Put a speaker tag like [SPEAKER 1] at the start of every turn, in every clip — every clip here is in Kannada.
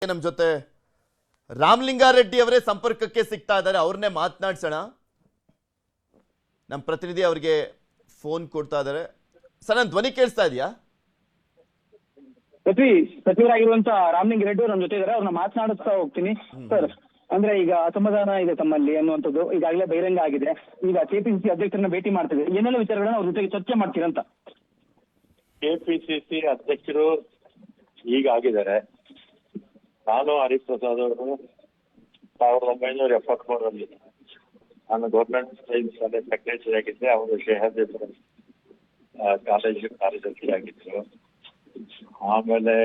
[SPEAKER 1] ನಮ್ಮ ಜೊತೆ ರಾಮಲಿಂಗಾರೆಡ್ಡಿ ಅವರೇ ಸಂಪರ್ಕಕ್ಕೆ ಸಿಗ್ತಾ ಇದ್ದಾರೆ. ಅವ್ರನ್ನೇ ಮಾತನಾಡ್ಸೋಣ. ನಮ್ಮ ಪ್ರತಿನಿಧಿ ಅವರಿಗೆ ಫೋನ್ ಕೊಡ್ತಾ ಇದ್ದಾರೆ. ಸರ್, ನನ್ನ ಧ್ವನಿ ಕೇಳಿಸ್ತಾ ಇದೆಯಾ?
[SPEAKER 2] ಸಚಿವರಾಗಿರುವಂತ ರಾಮಲಿಂಗಾರೆಡ್ಡಿ ಅವರು ನಮ್ಮ ಜೊತೆ ಇದ್ದಾರೆ. ಅವ್ರನ್ನ ಮಾತನಾಡಿಸ್ತಾ ಹೋಗ್ತೀನಿ. ಸರ್, ಅಂದ್ರೆ ಈಗ ಅಸಮಾಧಾನ ಇದೆ ತಮ್ಮಲ್ಲಿ ಅನ್ನುವಂಥದ್ದು ಈಗಾಗಲೇ ಬಹಿರಂಗ ಆಗಿದೆ. ಈಗ ಕೆಪಿಸಿಸಿ ಅಧ್ಯಕ್ಷರನ್ನ ಭೇಟಿ ಮಾಡ್ತಿದ್ದಾರೆ. ಏನೆಲ್ಲ ವಿಚಾರಗಳನ್ನ ಅವ್ರ ಜೊತೆಗೆ ಚರ್ಚೆ ಮಾಡ್ತೀರಂತ?
[SPEAKER 3] ಕೆಪಿಸಿಸಿ ಅಧ್ಯಕ್ಷರು ಈಗ ಆಗಿದ್ದಾರೆ. ನಾನು ಹರಿಪ್ರಸಾದ್ ಅವರು 1973ರಲ್ಲಿ ನಾನು ಗೌರ್ಮೆಂಟ್ ಸೈನ್ಸ್ ಕಾಲೇಜ್ ಸೆಕ್ರೆಟರಿ ಆಗಿದ್ದೆ. ಅವರು ಶೇಹಾದೇಶ್ವರ ಕಾಲೇಜು ಕಾರ್ಯದರ್ಶಿ ಆಗಿದ್ರು. ಆಮೇಲೆ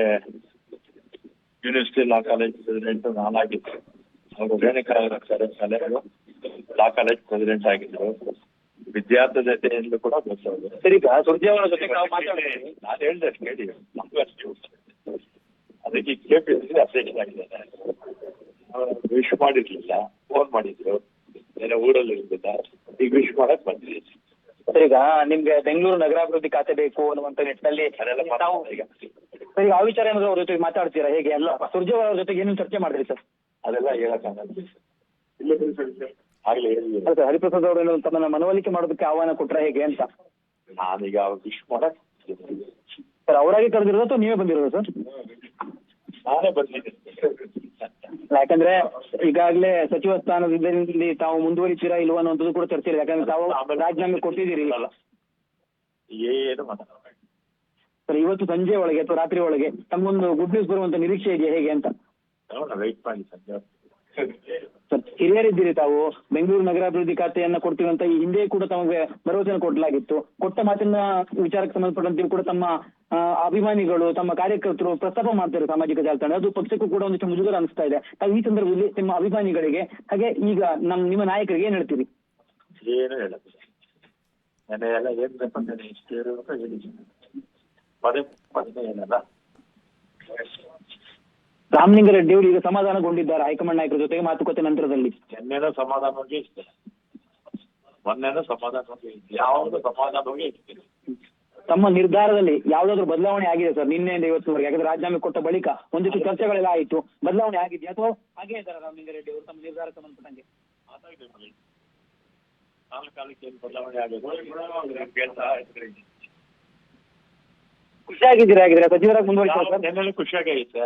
[SPEAKER 3] ಯೂನಿವರ್ಸಿಟಿ ಲಾ ಕಾಲೇಜ್ ಪ್ರೆಸಿಡೆಂಟ್ ನಾನಾಗಿದ್ದೆ. ಅವರು Renuka college law college president ಆಗಿದ್ರು. ವಿದ್ಯಾರ್ಥಿ ಜೊತೆಯಲ್ಲೂ ಕೂಡ ಗೊತ್ತವರು.
[SPEAKER 2] ಸರಿ, ಸುರ್ಜೇವಾಲ ಜೊತೆ
[SPEAKER 3] ನಾನು ಹೇಳ್ದೆ ಕೇಳಿ, ಅದಕ್ಕೆ ಕೆಪಿಸಿಸಿ ಅಧ್ಯಕ್ಷರಾಗಿದ್ದಾರೆ. ವಿಶ್ ಮಾಡಿರ್ಲಿಲ್ಲ, ಫೋನ್ ಮಾಡಿದ್ರು, ಏನೋ ಊರಲ್ಲಿ ಇರ್ತಿದ್ದ. ಈಗ ವಿಶ್ ಮಾಡಕ್ ಬಂದ್ರಿ.
[SPEAKER 2] ಈಗ ನಿಮ್ಗೆ ಬೆಂಗಳೂರು ನಗರಾಭಿವೃದ್ಧಿ ಖಾತೆ ಬೇಕು ಅನ್ನುವಂತ ನಿಟ್ಟಿನಲ್ಲಿ
[SPEAKER 3] ಈಗ
[SPEAKER 2] ಸರಿ, ಆ ವಿಚಾರ ಏನಾದ್ರು ಅವ್ರ ಜೊತೆಗೆ ಮಾತಾಡ್ತೀರಾ? ಹೇಗೆ ಎಲ್ಲ ಸುರ್ಜೇವಾಲ ಅವ್ರ ಜೊತೆಗೆ ಏನೇನು ಚರ್ಚೆ ಮಾಡಿದ್ರಿ ಸರ್?
[SPEAKER 3] ಅದೆಲ್ಲ ಹೇಳಕ್ಕಾಗಲ್ಲ. ಆಗ್ಲೇ ಹೇಳಿ
[SPEAKER 2] ಸರ್, ಹರಿಪ್ರಸಾದ್ ಅವರು ತಮ್ಮನ್ನ ಮನವೊಲಿಕೆ ಮಾಡೋದಕ್ಕೆ ಆಹ್ವಾನ ಕೊಟ್ರ ಹೇಗೆ ಅಂತ?
[SPEAKER 3] ನಾನೀಗ ವಿಶ್ ಮಾಡಕ್
[SPEAKER 2] ಸರ್, ಅವರಾಗಿ ಕರೆದಿರೋದು ಅಥವಾ ನೀವೇ ಬಂದಿರೋದು ಸರ್?
[SPEAKER 3] ನಾನೇ ಬಂದಿದ್ದೆ.
[SPEAKER 2] ಯಾಕಂದ್ರೆ ಈಗಾಗಲೇ ಸಚಿವ ಸ್ಥಾನದಲ್ಲಿ ತಾವು ಮುಂದುವರಿತೀರಾ ಇಲ್ವಾ ಅನ್ನೋದು ಕೂಡ ಚರ್ಚೆ ಇದೆ. ಯಾಕಂದ್ರೆ ತಾವು ರಾಜೀನಾಮೆ ಕೊಟ್ಟಿದ್ದೀರಿ.
[SPEAKER 3] ಏನು ಮಾತಾಡ
[SPEAKER 2] ಸರ್, ಇವತ್ತು ಸಂಜೆ ಒಳಗೆ ಅಥವಾ ರಾತ್ರಿ ಒಳಗೆ ತಮ್ಮೊಂದು ಗುಡ್ ನ್ಯೂಸ್ ಬರುವಂತ ನಿರೀಕ್ಷೆ ಇದೆಯಾ ಹೇಗೆ ಅಂತ?
[SPEAKER 3] ವೆಯ್ಟ್ ಮಾಡಿ ಸಂಜೆ.
[SPEAKER 2] ಸರ್, ಹಿರಿಯರಿದ್ದೀರಿ ತಾವು. ಬೆಂಗಳೂರು ನಗರಾಭಿವೃದ್ಧಿ ಖಾತೆಯನ್ನ ಕೊಡ್ತೀವಿ ಅಂತ ಈ ಹಿಂದೆ ಕೂಡ ತಮಗೆ ಭರವಸೆ ಕೊಡಲಾಗಿತ್ತು. ಕೊಟ್ಟ ಮಾತಿನ ವಿಚಾರಕ್ಕೆ ಸಂಬಂಧಪಟ್ಟಂತೆ ಕೂಡ ತಮ್ಮ ಅಭಿಮಾನಿಗಳು, ತಮ್ಮ ಕಾರ್ಯಕರ್ತರು ಪ್ರಸ್ತಾಪ ಮಾಡ್ತಾರೆ ಸಾಮಾಜಿಕ ಜಾಲತಾಣ. ಅದು ಪಕ್ಷಕ್ಕೂ ಕೂಡ ಒಂದಿಷ್ಟು ಮುಜುಗರ ಅನಿಸ್ತಾ ಇದೆ. ತಾವು ಈ ಸಂದರ್ಭದಲ್ಲಿ ನಿಮ್ಮ ಅಭಿಮಾನಿಗಳಿಗೆ ಹಾಗೆ ಈಗ ನಿಮ್ಮ ನಾಯಕರಿಗೆ ಏನ್ ಹೇಳ್ತೀರಿ?
[SPEAKER 3] ಏನು ಹೇಳಲ್ಲ. ನೆನೆ ಎಲ್ಲ ಏನ್ ಬೇಕಂತ ಇಷ್ಟು ಹೇಳಬೇಕು ಹೇಳಿದ್ದೀನಿ. ಪದೇ ಪದೇ ಏನಲ್ಲ.
[SPEAKER 2] ರಾಮಲಿಂಗಾರೆಡ್ಡಿ ಅವರು ಈಗ ಸಮಾಧಾನಗೊಂಡಿದ್ದಾರೆ ಹೈಕಮಾಂಡ್ ನಾಯಕರ ಜೊತೆಗೆ ಮಾತುಕತೆ ನಂತರದಲ್ಲಿ.
[SPEAKER 3] ನಿನ್ನೆನೂ ಸಮಾಧಾನವಾಗಿ ಇಷ್ಟೇ, ಮೊನ್ನೆನೂ ಸಮಾಧಾನವಾಗಿ ಇತ್ತು. ಯಾವುದು ಸಮಾಧಾನವಾಗಿ ಇರ್ತೀನಿ.
[SPEAKER 2] ತಮ್ಮ ನಿರ್ಧಾರದಲ್ಲಿ ಯಾವ್ದಾದ್ರು ಬದಲಾವಣೆ ಆಗಿದೆ ಸರ್ ನಿನ್ನೆಯಿಂದ ಇವತ್ತುವರೆಗೆ? ಯಾಕಂದ್ರೆ ರಾಜೀನಾಮೆ ಕೊಟ್ಟ ಬಳಿಕ ಒಂದಿಷ್ಟು ಚರ್ಚೆಗಳೆಲ್ಲ ಆಯಿತು. ಬದಲಾವಣೆ ಆಗಿದೆಯಾ ಅಥವಾ ಹಾಗೆ ಇದ್ದಾರೆ ರಾಮಲಿಂಗಾರೆಡ್ಡಿ ಅವರು ತಮ್ಮ ನಿರ್ಧಾರಕ್ಕೆ ಸಂಬಂಧಪಟ್ಟಂಗೆ?
[SPEAKER 3] ಕಾಲಕ್ಕೆ ಏನು ಬದಲಾವಣೆ ಆಗಿದೆ ಕೇಳ್ತಾ ಇದ್ರಿ.
[SPEAKER 2] ಖುಷಿಯಾಗಿದ್ದೀರಾ? ಆಗಿದ್ರೆ ಸಚಿವರಾಗಿ ಮುಂದುವರಿತಾರೆ ಸರ್?
[SPEAKER 3] ನೆನ್ನೆಲ್ಲ ಖುಷಿಯಾಗೈತೆ.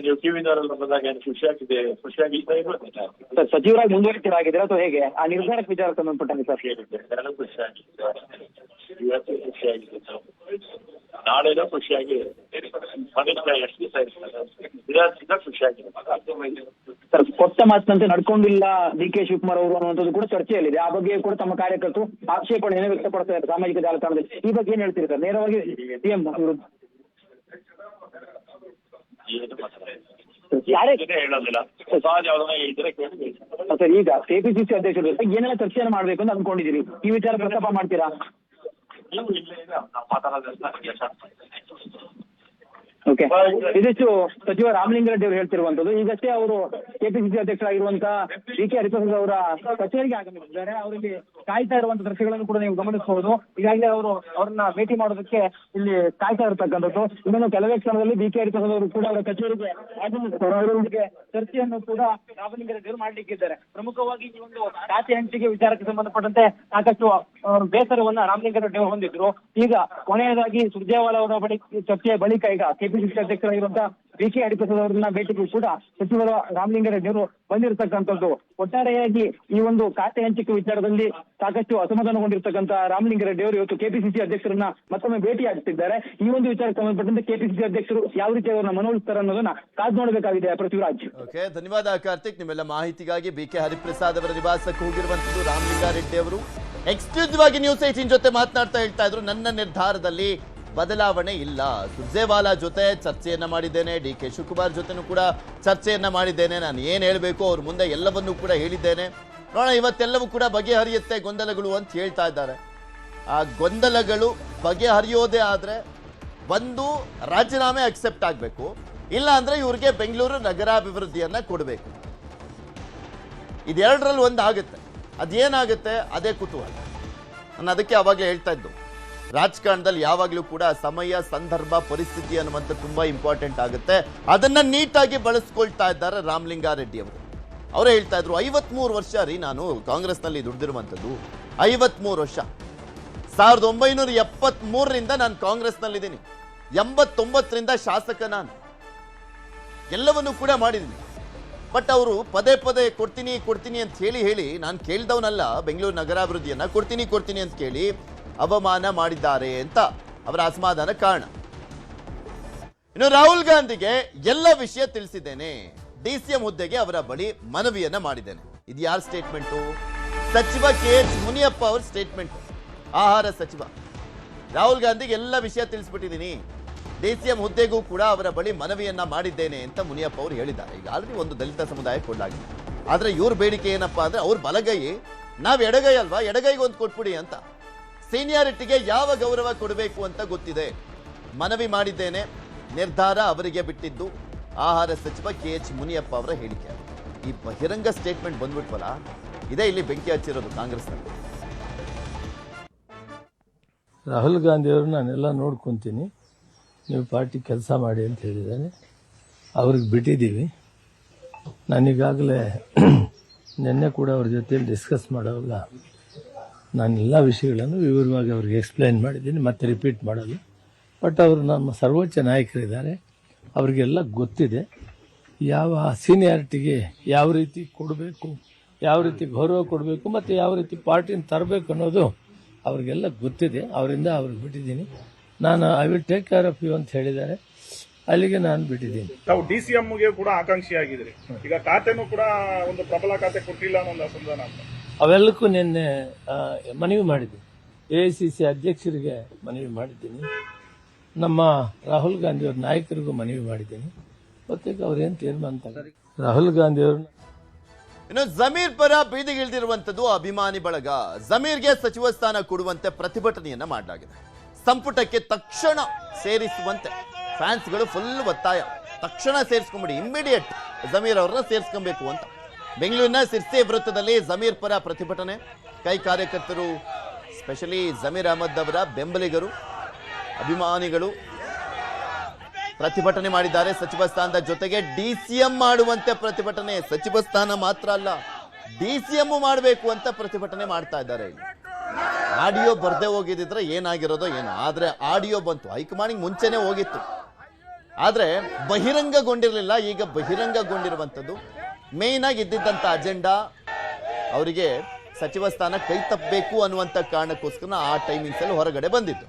[SPEAKER 3] ನೀವು ಟಿವಿದವರೆಲ್ಲ ಬಂದಾಗ ಏನು ಖುಷಿಯಾಗಿದೆ? ಖುಷಿಯಾಗಿದ್ದ
[SPEAKER 2] ಸರ್, ಸಚಿವರಾಗಿ ಮುಂದುವರಿತೀರಾಗಿದ್ದೀರಾ ಅಥವಾ ಹೇಗೆ? ಆ ನಿರ್ಧಾರಕ್ಕೆ ವಿಚಾರಕ್ಕೆ ಸಂಬಂಧಪಟ್ಟಂಗೆ ಸರ್?
[SPEAKER 3] ನಾನು ಖುಷಿಯಾಗಿದ್ದೆ. ಇವತ್ತು ಖುಷಿಯಾಗಿದೆ. ನಾಳೆನೂ ಖುಷಿಯಾಗಿ ಮನುಷ್ಯ ಎಷ್ಟು ದಿವಸ ಇರ್ತಾರೆ ಖುಷಿಯಾಗಿದೆ.
[SPEAKER 2] ಸರ್, ಕೊಟ್ಟ ಮಾತಿನಂತೆ ನಡ್ಕೊಂಡಿಲ್ಲ ಡಿ.ಕೆ. ಶಿವಕುಮಾರ್ ಅವರು ಅನ್ನುವಂಥದ್ದು ಕೂಡ ಚರ್ಚೆಯಲ್ಲಿದೆ. ಆ ಬಗ್ಗೆ ಕೂಡ ತಮ್ಮ ಕಾರ್ಯಕರ್ತರು ಆಕ್ಷೇಪಣೆಯನ್ನು ವ್ಯಕ್ತಪಡ್ತಾ ಇದ್ದಾರೆ ಸಾಮಾಜಿಕ ಜಾಲತಾಣದಲ್ಲಿ. ಈ ಬಗ್ಗೆ ಏನ್ ಹೇಳ್ತೀರಿ ಸರ್ ನೇರವಾಗಿ ಸಿಎಂ ವಿರುದ್ಧ?
[SPEAKER 3] ಹೇಳೋದಿಲ್ಲ. ಸಹಜ ಇದ್ರೆ ಕೇಳಿ.
[SPEAKER 2] ಸರ್, ಈಗ ಕೆಪಿಸಿಸಿ ಅಧ್ಯಕ್ಷರ ಜೊತೆ ಏನೆಲ್ಲ ಚರ್ಚೆಯನ್ನು ಮಾಡ್ಬೇಕು ಅಂತ ಅನ್ಕೊಂಡಿದ್ದೀರಿ? ಈ ವಿಚಾರ ಪ್ರಸ್ತಾಪ ಮಾಡ್ತೀರಾ?
[SPEAKER 3] ನೀವು ಇಲ್ಲ ಮಾತಾಡೋದನ್ನ
[SPEAKER 2] ಓಕೆ. ಇದಿಷ್ಟು ಸಚಿವ ರಾಮಲಿಂಗಾರೆಡ್ಡಿ ಅವರು ಹೇಳ್ತಿರುವಂತದ್ದು. ಈಗಷ್ಟೇ ಅವರು ಕೆಪಿಸಿಸಿ ಅಧ್ಯಕ್ಷರಾಗಿರುವಂತಹ ಡಿ.ಕೆ. ಹರಿಪ್ರಸಾದ್ ಅವರ ಕಚೇರಿಗೆ ಆಗಮಿಸಿದ್ದಾರೆ. ಅವರಿಗೆ ಕಾಯ್ತಾ ಇರುವಂತಹ ದೃಶ್ಯಗಳನ್ನು ಕೂಡ ನೀವು ಗಮನಿಸಬಹುದು. ಈಗಾಗಲೇ ಅವ್ರನ್ನ ಭೇಟಿ ಮಾಡೋದಕ್ಕೆ ಇಲ್ಲಿ ಕಾಯ್ತಾ ಇರತಕ್ಕಂಥದ್ದು. ಇನ್ನೊಂದು ಕೆಲವೇ ಕ್ಷಣದಲ್ಲಿ ಡಿ.ಕೆ. ಹರಿಪ್ರಸಾದ್ ಅವರು ಕೂಡ ಅವರ ಕಚೇರಿಗೆ ಆಗಮಿಸ್ತಾರೆ. ಅವರೊಂದಿಗೆ ಚರ್ಚೆಯನ್ನು ಕೂಡ ರಾಮಲಿಂಗಾರೆಡ್ಡಿ ಅವರು ಮಾಡ್ಲಿಕ್ಕಿದ್ದಾರೆ. ಪ್ರಮುಖವಾಗಿ ಈ ಒಂದು ಖಾತೆ ಹಂಚಿಕೆ ವಿಚಾರಕ್ಕೆ ಸಂಬಂಧಪಟ್ಟಂತೆ ಸಾಕಷ್ಟು ಬೇಸರವನ್ನ ರಾಮಲಿಂಗಾರೆಡ್ಡಿ ಅವರು ಹೊಂದಿದ್ರು. ಈಗ ಕೊನೆಯದಾಗಿ ಸುರ್ಜೇವಾಲ ಅವರ ಬಳಿ ಚರ್ಚೆಯ ಬಳಿಕ ಈಗ ಕೆಪಿಸಿಸಿ ಅಧ್ಯಕ್ಷರಾಗಿರುವಂತಹ ಡಿ.ಕೆ. ಹರಿಪ್ರಸಾದ್ ಅವರನ್ನ ಭೇಟಿಗೂ ಕೂಡ ಸಚಿವರ ರಾಮಲಿಂಗಾರೆಡ್ಡಿ ಅವರು ಬಂದಿರತಕ್ಕಂಥದ್ದು. ಒಟ್ಟಾರೆಯಾಗಿ ಈ ಒಂದು ಖಾತೆ ಹಂಚಿಕೆ ವಿಚಾರದಲ್ಲಿ ಸಾಕಷ್ಟು ಅಸಮಾಧಾನಗೊಂಡಿರ್ತಕ್ಕಂಥ ರಾಮಲಿಂಗಾರೆಡ್ಡಿ ಅವರು ಇವತ್ತು ಕೆಪಿಸಿಸಿ ಅಧ್ಯಕ್ಷರನ್ನ ಮತ್ತೊಮ್ಮೆ ಭೇಟಿ ಆಗ್ತಿದ್ದಾರೆ. ಈ ಒಂದು ವಿಚಾರಕ್ಕೆ ಸಂಬಂಧಪಟ್ಟಂತೆ ಕೆಪಿಸಿಸಿ ಅಧ್ಯಕ್ಷರು ಯಾವ ರೀತಿ ಅವರನ್ನ ಮನವೊಲಿಸ್ತಾರೆ ಅನ್ನೋದನ್ನ ಕಾದು ನೋಡಬೇಕಾಗಿದೆ. ಪೃಥ್ವಿರಾಜ್.
[SPEAKER 1] ಓಕೆ, ಧನ್ಯವಾದ ಕಾರ್ತಿಕ್. ನಿಮ್ಮೆಲ್ಲ ಮಾಹಿತಿಗಾಗಿ ಬಿ.ಕೆ. ಹರಿಪ್ರಸಾದ್ ಅವರ ನಿವಾಸಕ್ಕೆ ಹೋಗಿರುವಂತದ್ದು ರಾಮಲಿಂಗಾರೆಡ್ಡಿ ಅವರು ಎಕ್ಸ್ಕ್ಲೂಸಿವ್ ಆಗಿ ನ್ಯೂಸ್ 18 ಜೊತೆ ಮಾತನಾಡ್ತಾ ಹೇಳ್ತಾ ಇದ್ರು. ನನ್ನ ನಿರ್ಧಾರದಲ್ಲಿ ಬದಲಾವಣೆ ಇಲ್ಲ. ಸುರ್ಜೇವಾಲಾ ಜೊತೆ ಚರ್ಚೆಯನ್ನ ಮಾಡಿದ್ದೇನೆ, ಡಿ.ಕೆ. ಶಿವಕುಮಾರ್ ಜೊತೆನೂ ಕೂಡ ಚರ್ಚೆಯನ್ನ ಮಾಡಿದ್ದೇನೆ. ನಾನು ಏನು ಹೇಳಬೇಕು ಅವ್ರ ಮುಂದೆ ಎಲ್ಲವನ್ನೂ ಕೂಡ ಹೇಳಿದ್ದೇನೆ. ನೋಡೋಣ, ಇವತ್ತೆಲ್ಲವೂ ಕೂಡ ಬಗೆಹರಿಯುತ್ತೆ ಗೊಂದಲಗಳು ಅಂತ ಹೇಳ್ತಾ ಇದ್ದಾರೆ. ಆ ಗೊಂದಲಗಳು ಬಗೆಹರಿಯೋದೇ ಆದರೆ ಒಂದು ರಾಜೀನಾಮೆ ಅಕ್ಸೆಪ್ಟ್ ಆಗಬೇಕು, ಇಲ್ಲ ಅಂದರೆ ಇವ್ರಿಗೆ ಬೆಂಗಳೂರು ನಗರಾಭಿವೃದ್ಧಿಯನ್ನ ಕೊಡಬೇಕು. ಇದೆರಡರಲ್ಲಿ ಒಂದು ಆಗುತ್ತೆ. ಅದೇನಾಗುತ್ತೆ ಅದೇ ಕುತೂಹಲ. ನಾನು ಅದಕ್ಕೆ ಅವಾಗಲೇ ಹೇಳ್ತಾ ಇದ್ದು ರಾಜಕಾರಣದಲ್ಲಿ ಯಾವಾಗಲೂ ಕೂಡ ಸಮಯ, ಸಂದರ್ಭ, ಪರಿಸ್ಥಿತಿ ಅನ್ನುವಂಥ ತುಂಬಾ ಇಂಪಾರ್ಟೆಂಟ್ ಆಗುತ್ತೆ. ಅದನ್ನ ನೀಟಾಗಿ ಬಳಸ್ಕೊಳ್ತಾ ಇದ್ದಾರೆ ರಾಮಲಿಂಗಾರೆಡ್ಡಿ ಅವರು. ಅವರೇ ಹೇಳ್ತಾ ಇದ್ರು 53 ವರ್ಷ ರೀ ನಾನು ಕಾಂಗ್ರೆಸ್ನಲ್ಲಿ ದುಡ್ದಿರುವಂಥದ್ದು. 53 ವರ್ಷ. 1973ರಿಂದ ನಾನು ಕಾಂಗ್ರೆಸ್ನಲ್ಲಿದ್ದೀನಿ. 89ರಿಂದ ಶಾಸಕ ನಾನು. ಎಲ್ಲವನ್ನೂ ಕೂಡ ಮಾಡಿದ್ದೀನಿ. ಬಟ್ ಅವರು ಪದೇ ಪದೇ ಕೊಡ್ತೀನಿ ಅಂತ ಹೇಳಿ ನಾನು ಕೇಳಿದವನಲ್ಲ. ಬೆಂಗಳೂರು ನಗರಾಭಿವೃದ್ಧಿಯನ್ನ ಕೊಡ್ತೀನಿ ಅಂತ ಕೇಳಿ ಅವಮಾನ ಮಾಡಿದ್ದಾರೆ ಅಂತ ಅವರ ಅಸಮಾಧಾನ ಕಾರಣ. ಇನ್ನು ರಾಹುಲ್ ಗಾಂಧಿಗೆ ಎಲ್ಲ ವಿಷಯ ತಿಳಿಸಿದ್ದೇನೆ. DCM ಹುದ್ದೆಗೆ ಅವರ ಬಳಿ ಮನವಿಯನ್ನ ಮಾಡಿದ್ದೇನೆ. ಇದು ಯಾರ ಸ್ಟೇಟ್ಮೆಂಟು? ಸಚಿವ KH ಮುನಿಯಪ್ಪ ಅವರ ಸ್ಟೇಟ್ಮೆಂಟ್. ಆಹಾರ ಸಚಿವ ರಾಹುಲ್ ಗಾಂಧಿಗೆ ಎಲ್ಲ ವಿಷಯ ತಿಳಿಸ್ಬಿಟ್ಟಿದ್ದೀನಿ. DCM ಹುದ್ದೆಗೂ ಕೂಡ ಅವರ ಬಳಿ ಮನವಿಯನ್ನ ಮಾಡಿದ್ದೇನೆ ಅಂತ ಮುನಿಯಪ್ಪ ಅವರು ಹೇಳಿದ್ದಾರೆ. ಈಗ ಆಲ್ರೆಡಿ ಒಂದು ದಲಿತ ಸಮುದಾಯ ಕೊಡಲಾಗಿದೆ. ಆದ್ರೆ ಇವ್ರ ಬೇಡಿಕೆ ಏನಪ್ಪಾ ಅಂದ್ರೆ ಅವ್ರ ಬಲಗೈ, ನಾವ್ ಎಡಗೈ ಅಲ್ವಾ, ಎಡಗೈಗೆ ಒಂದು ಕೊಟ್ಬಿಡಿ ಅಂತ. ಸೀನಿಯಾರಿಟಿಗೆ ಯಾವ ಗೌರವ ಕೊಡಬೇಕು ಅಂತ ಗೊತ್ತಿದೆ. ಮನವಿ ಮಾಡಿದ್ದೇನೆ, ನಿರ್ಧಾರ ಅವರಿಗೆ ಬಿಟ್ಟಿದ್ದು. ಆಹಾರ ಸಚಿವ KH ಮುನಿಯಪ್ಪ ಅವರ ಹೇಳಿಕೆ. ಈ ಬಹಿರಂಗ ಸ್ಟೇಟ್ಮೆಂಟ್ ಬಂದ್ಬಿಟ್ವಲ್ಲ, ಇದೇ ಇಲ್ಲಿ ಬೆಂಕಿ ಹಚ್ಚಿರೋದು ಕಾಂಗ್ರೆಸ್ನಲ್ಲಿ.
[SPEAKER 4] ರಾಹುಲ್ ಗಾಂಧಿ ಅವರು ನಾನೆಲ್ಲ ನೋಡ್ಕೊಂತೀನಿ, ನೀವು ಪಾರ್ಟಿ ಕೆಲಸ ಮಾಡಿ ಅಂತ ಹೇಳಿದ್ದಾನೆ. ಅವ್ರಿಗೆ ಬಿಟ್ಟಿದ್ದೀವಿ. ನಾನೀಗಾಗಲೇ ನಿನ್ನೆ ಕೂಡ ಅವ್ರ ಜೊತೆಯಲ್ಲಿ ಡಿಸ್ಕಸ್ ಮಾಡೋವಾಗ ನಾನೆಲ್ಲ ವಿಷಯಗಳನ್ನು ವಿವರವಾಗಿ ಅವ್ರಿಗೆ ಎಕ್ಸ್ಪ್ಲೈನ್ ಮಾಡಿದ್ದೀನಿ, ಮತ್ತೆ ರಿಪೀಟ್ ಮಾಡಲ್ಲ. ಬಟ್ ಅವರು ನಮ್ಮ ಸರ್ವೋಚ್ಚ ನಾಯಕರಿದ್ದಾರೆ, ಅವರಿಗೆಲ್ಲ ಗೊತ್ತಿದೆ ಯಾವ ಸೀನಿಯಾರಿಟಿಗೆ ಯಾವ ರೀತಿ ಕೊಡಬೇಕು, ಯಾವ ರೀತಿ ಗೌರವ ಕೊಡಬೇಕು, ಮತ್ತು ಯಾವ ರೀತಿ ಪಾರ್ಟಿನ ತರಬೇಕು ಅನ್ನೋದು ಅವ್ರಿಗೆಲ್ಲ ಗೊತ್ತಿದೆ. ಅವರಿಂದ ಅವ್ರಿಗೆ ಬಿಟ್ಟಿದ್ದೀನಿ. ನಾನು I will take care of you ಅಂತ ಹೇಳಿದ್ದಾರೆ. ಅಲ್ಲಿಗೆ ನಾನು ಬಿಟ್ಟಿದ್ದೀನಿ.
[SPEAKER 5] ತಾವು DCMಗೆ ಕೂಡ ಆಕಾಂಕ್ಷಿ ಆಗಿದ್ರಿ. ಈಗ ಖಾತೆನೂ ಕೂಡ ಒಂದು ಪ್ರಬಲ ಖಾತೆ ಕೊಟ್ಟಿಲ್ಲ ಅನ್ನೋ ಒಂದು ಅಸಮಾಧಾನ ಅಂತ.
[SPEAKER 4] ಅವೆಲ್ಲಕ್ಕೂ ನಿನ್ನೆ ಮನವಿ ಮಾಡಿದ್ದೀನಿ. AICC ಅಧ್ಯಕ್ಷರಿಗೆ ಮನವಿ ಮಾಡಿದ್ದೀನಿ. ನಮ್ಮ ರಾಹುಲ್ ಗಾಂಧಿ ಅವ್ರ ನಾಯಕರಿಗೂ ಮನವಿ ಮಾಡಿದ್ದೀನಿ. ಮತ್ತೆ ಅವ್ರೇನು ತೀರ್ಮಾನ ತಗೊಳ್ಳಿ. ರಾಹುಲ್ ಗಾಂಧಿ ಅವ್ರನ್ನ
[SPEAKER 1] ಇನ್ನು ಜಮೀರ್ ಪರ ಬೀದಿಗಿಳಿದಿರುವಂತದ್ದು ಅಭಿಮಾನಿ ಬಳಗ. ಜಮೀರ್ಗೆ ಸಚಿವ ಸ್ಥಾನ ಕೊಡುವಂತೆ ಪ್ರತಿಭಟನೆಯನ್ನ ಮಾಡಲಾಗಿದೆ. ಸಂಪುಟಕ್ಕೆ ತಕ್ಷಣ ಸೇರಿಸುವಂತೆ ಫ್ಯಾನ್ಸ್ಗಳು ಫುಲ್ ಒತ್ತಾಯ. ತಕ್ಷಣ ಸೇರಿಸ್ಕೊಂಬಿಡಿ, ಇಮ್ಮಿಡಿಯೇಟ್ ಜಮೀರ್ ಅವ್ರನ್ನ ಸೇರಿಸ್ಕೊಬೇಕು ಅಂತ. ಬೆಂಗಳೂರಿನ ಸಿರ್ಸಿ ವೃತ್ತದಲ್ಲಿ ಜಮೀರ್ ಪರ ಪ್ರತಿಭಟನೆ. ಕೈ ಕಾರ್ಯಕರ್ತರು, ಸ್ಪೆಷಲಿ ಜಮೀರ್ ಅಹಮದ್ ಅವರ ಬೆಂಬಲಿಗರು, ಅಭಿಮಾನಿಗಳು ಪ್ರತಿಭಟನೆ ಮಾಡಿದ್ದಾರೆ. ಸಚಿವ ಸ್ಥಾನದ ಜೊತೆಗೆ DCM ಮಾಡುವಂತೆ ಪ್ರತಿಭಟನೆ. ಸಚಿವ ಸ್ಥಾನ ಮಾತ್ರ ಅಲ್ಲ, DCM ಮಾಡಬೇಕು ಅಂತ ಪ್ರತಿಭಟನೆ ಮಾಡ್ತಾ ಇದ್ದಾರೆ. ಆಡಿಯೋ ಬರ್ದೇ ಹೋಗಿದ್ರೆ ಏನಾಗಿರೋದೋ ಏನೋ, ಆದ್ರೆ ಆಡಿಯೋ ಬಂತು. ಹೈಕಮಾಂಡಿಗೆ ಮುಂಚೆನೆ ಹೋಗಿತ್ತು, ಆದ್ರೆ ಬಹಿರಂಗಗೊಂಡಿರಲಿಲ್ಲ. ಈಗ ಬಹಿರಂಗಗೊಂಡಿರುವಂಥದ್ದು. ಮೇನ್ ಆಗಿ ಇದ್ದಿದ್ದಂಥ ಅಜೆಂಡಾ ಅವರಿಗೆ ಸಚಿವ ಸ್ಥಾನ ಕೈ ತಪ್ಪಬೇಕು ಅನ್ನುವಂಥ ಕಾರಣಕ್ಕೋಸ್ಕರ ಆ ಟೈಮಿಂಗ್ಸ್ ಅಲ್ಲಿ ಹೊರಗಡೆ ಬಂದಿತ್ತು.